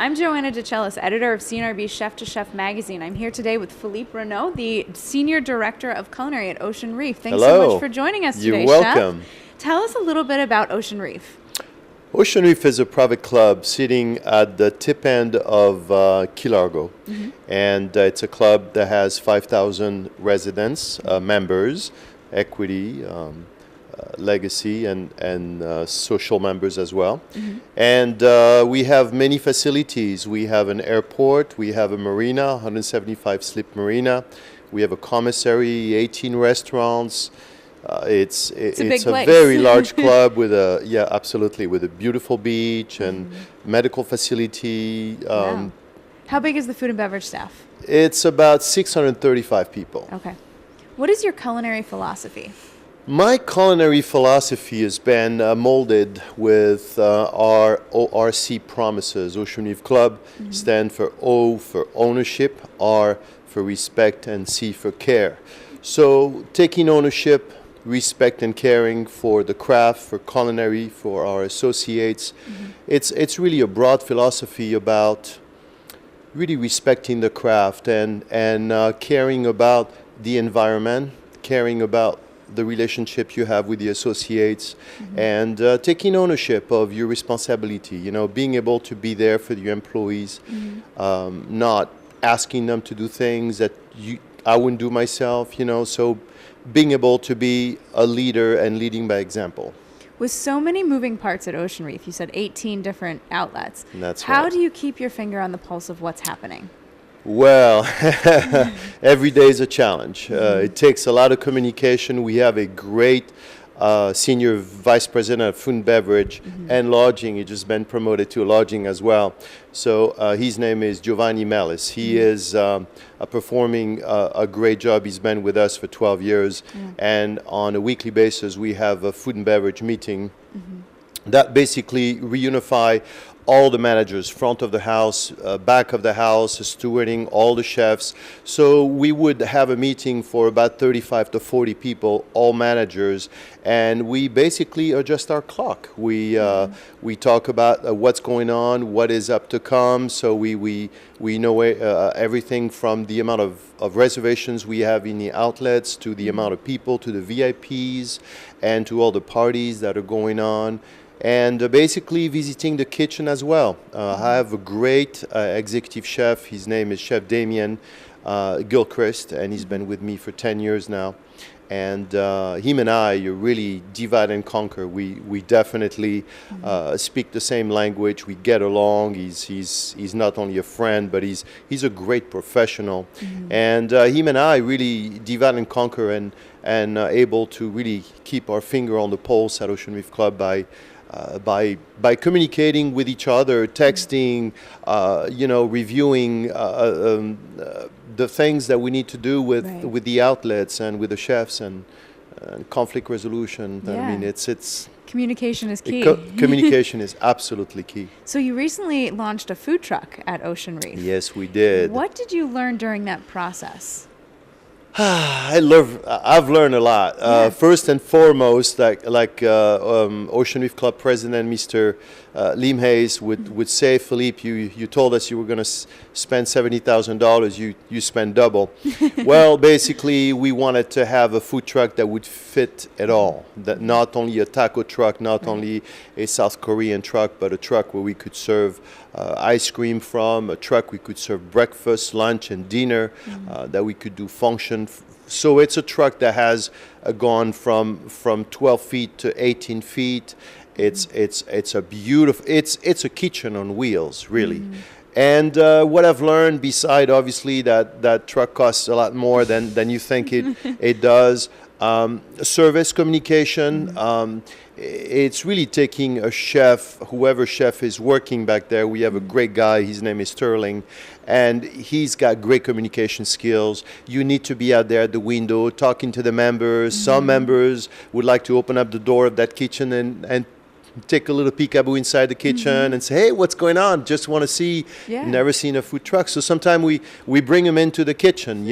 I'm Joanna DeCellis, editor of CNRB's Chef to Chef magazine. I'm here today with Philippe Reynaud, the Senior Director of Culinary at Ocean Reef. Thanks so much for joining us today, You're welcome. Chef. Tell us a little bit about Ocean Reef. Ocean Reef is a private club sitting at the tip end of Largo. And it's a club that has 5,000 residents, members, equity, legacy, and social members as well. And we have many facilities. We have an airport, we have a marina, 175 slip marina, we have a commissary, 18 restaurants. It's a very large club with absolutely, with a beautiful beach and medical facility. Wow. How big is the food and beverage staff? It's about 635 people. Okay. What is your culinary philosophy? My culinary philosophy has been molded with our ORC promises. Ocean Reef Club stand for O for ownership, R for respect, and C for care. So taking ownership, respect and caring for the craft, for culinary, for our associates. It's really a broad philosophy about really respecting the craft and caring about the environment, caring about the relationship you have with the associates, and taking ownership of your responsibility, you know, being able to be there for your employees, not asking them to do things that I wouldn't do myself, you know, so being able to be a leader and leading by example. With so many moving parts at Ocean Reef, you said 18 different outlets. That's How right. do you keep your finger on the pulse of what's happening? Well, every day is a challenge. It takes a lot of communication. We have a great senior vice president of food and beverage and lodging. He just been promoted to lodging as well. So his name is Giovanni Mellis. He is performing a great job. He's been with us for 12 years. And on a weekly basis, we have a food and beverage meeting that basically reunify all the managers, front of the house, back of the house, stewarding, all the chefs. So we would have a meeting for about 35 to 40 people, all managers, and we basically adjust our clock. We talk about what's going on, what is up to come. So we know everything from the amount of reservations we have in the outlets to the amount of people, to the VIPs, and to all the parties that are going on. And basically visiting the kitchen as well. I have a great executive chef. His name is Chef Damien Gilchrist, and he's been with me for 10 years now. And him and I really divide and conquer. We definitely speak the same language. We get along. He's not only a friend, but he's a great professional. And him and I really divide and conquer and able to really keep our finger on the pulse at Ocean Reef Club by communicating with each other, texting, reviewing the things that we need to do with the outlets and with the chefs and conflict resolution. Yeah. I mean, it's Communication is key. Communication is absolutely key. So you recently launched a food truck at Ocean Reef. Yes, we did. What did you learn during that process? I've learned a lot. First and foremost, like Ocean Reef Club President Mr. Lim Hayes would say, Philippe, you told us you were going to spend $70,000. You spent double. Well, basically, we wanted to have a food truck that would fit it all. That not only a taco truck, not only a South Korean truck, but a truck where we could serve ice cream from, a truck we could serve breakfast, lunch, and dinner, that we could do function. So it's a truck that has gone from 12 feet to 18 feet. It's a beautiful, it's a kitchen on wheels, really. And what I've learned, beside obviously that truck costs a lot more than you think it does, service communication. It's really taking a chef, whoever chef is working back there. We have a great guy, his name is Sterling, and he's got great communication skills. You need to be out there at the window talking to the members. Some members would like to open up the door of that kitchen and take a little peekaboo inside the kitchen and say, hey, what's going on? Just want to see. Never seen a food truck. So sometimes we bring them into the kitchen,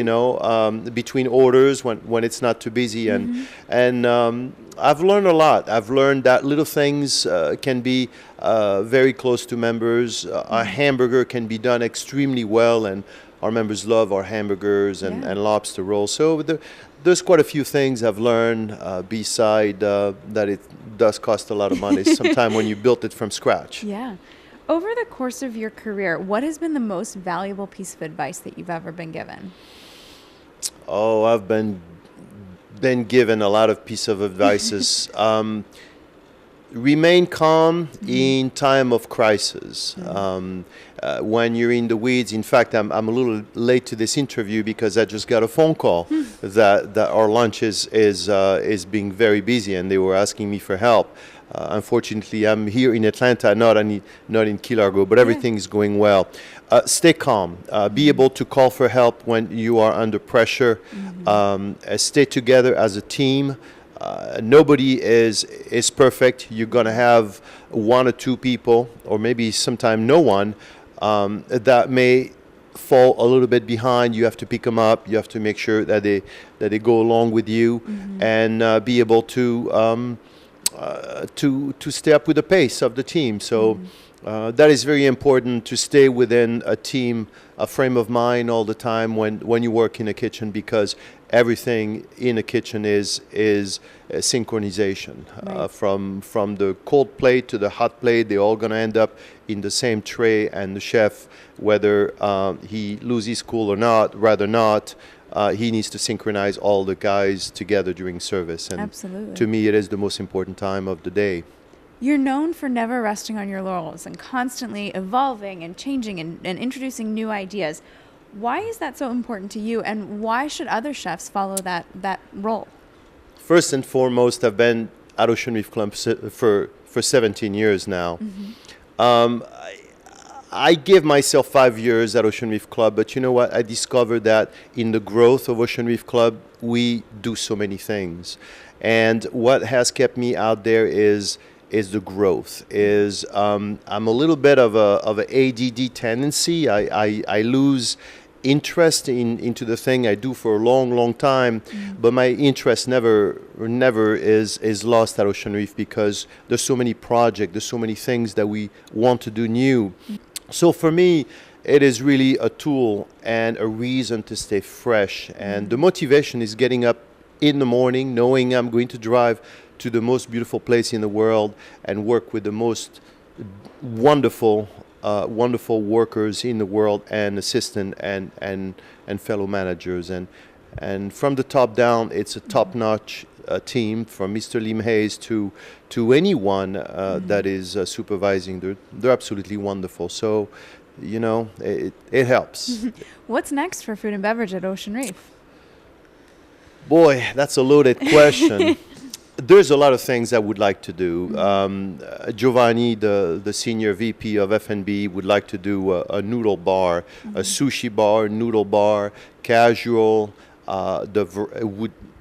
between orders when it's not too busy. And I've learned a lot. I've learned that little things can be very close to members. Our hamburger can be done extremely well, and our members love our hamburgers and lobster rolls. So there's quite a few things I've learned beside that it does cost a lot of money sometime when you built it from scratch. Yeah. Over the course of your career, what has been the most valuable piece of advice that you've ever been given? Oh, I've been given a lot of piece of advices. Remain calm in time of crisis. When you're in the weeds, in fact, I'm a little late to this interview because I just got a phone call that our lunch is being very busy, and they were asking me for help. Unfortunately, I'm here in Atlanta, not in Key Largo, but everything is going well. Stay calm. Be able to call for help when you are under pressure. Stay together as a team. Nobody is perfect. You're going to have one or two people, or maybe sometime no one, that may fall a little bit behind. You have to pick them up. You have to make sure that they go along with you, and be able to stay up with the pace of the team. So that is very important, to stay within a team, a frame of mind all the time when you work in a kitchen, because everything in a kitchen is synchronization. Right. From the cold plate to the hot plate, they're all going to end up in the same tray, and the chef, whether he loses cool or not, rather not, he needs to synchronize all the guys together during service. And Absolutely. to me, it is the most important time of the day. You're known for never resting on your laurels and constantly evolving and changing and introducing new ideas. Why is that so important to you, and why should other chefs follow that role? First and foremost, I've been at Ocean Reef Club for 17 years now. I give myself 5 years at Ocean Reef Club, but you know what? I discovered that in the growth of Ocean Reef Club, we do so many things. And what has kept me out there is the growth. I'm a little bit of a ADD tendency. I lose interest into the thing I do for a long time, but my interest never is lost at Ocean Reef, because there's so many projects, there's so many things that we want to do new. So for me, it is really a tool and a reason to stay fresh. And the motivation is getting up in the morning, knowing I'm going to drive to the most beautiful place in the world and work with the most wonderful workers in the world, and assistant and fellow managers. And from the top down, it's a top-notch team, from Mr. Lim Hayes to anyone that is supervising. They're absolutely wonderful. So, you know, it helps. What's next for food and beverage at Ocean Reef? Boy, that's a loaded question. There's a lot of things I would like to do. Giovanni, the senior VP of F&B, would like to do a noodle bar, a sushi bar, noodle bar, casual.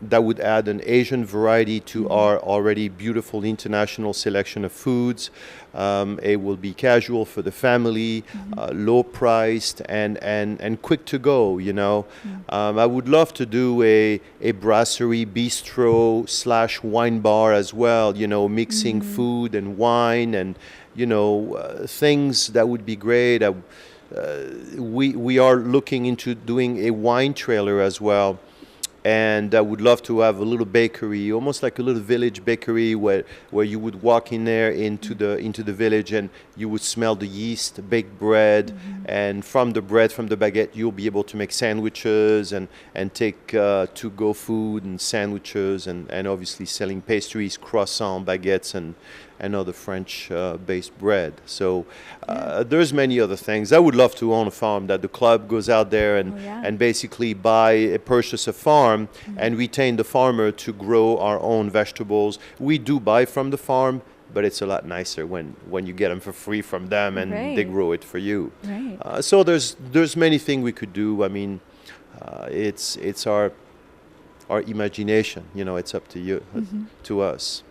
That would add an Asian variety to our already beautiful international selection of foods. It will be casual for the family, low priced and quick to go, you know. I would love to do a brasserie bistro / wine bar as well, you know, mixing food and wine, and, you know, things that would be great. We are looking into doing a wine trailer as well. And I would love to have a little bakery, almost like a little village bakery, where you would walk in there into the village, and you would smell the yeast, baked bread, and from the bread, from the baguette, you'll be able to make sandwiches and take to-go food and sandwiches, and obviously selling pastries, croissants, baguettes, and other French-based bread. So there's many other things. I would love to own a farm that the club goes out there and basically purchase a farm and retain the farmer to grow our own vegetables. We do buy from the farm, but it's a lot nicer when you get them for free from them and they grow it for you. Right. So there's many things we could do. I mean, it's our imagination. You know, it's up to you, to us.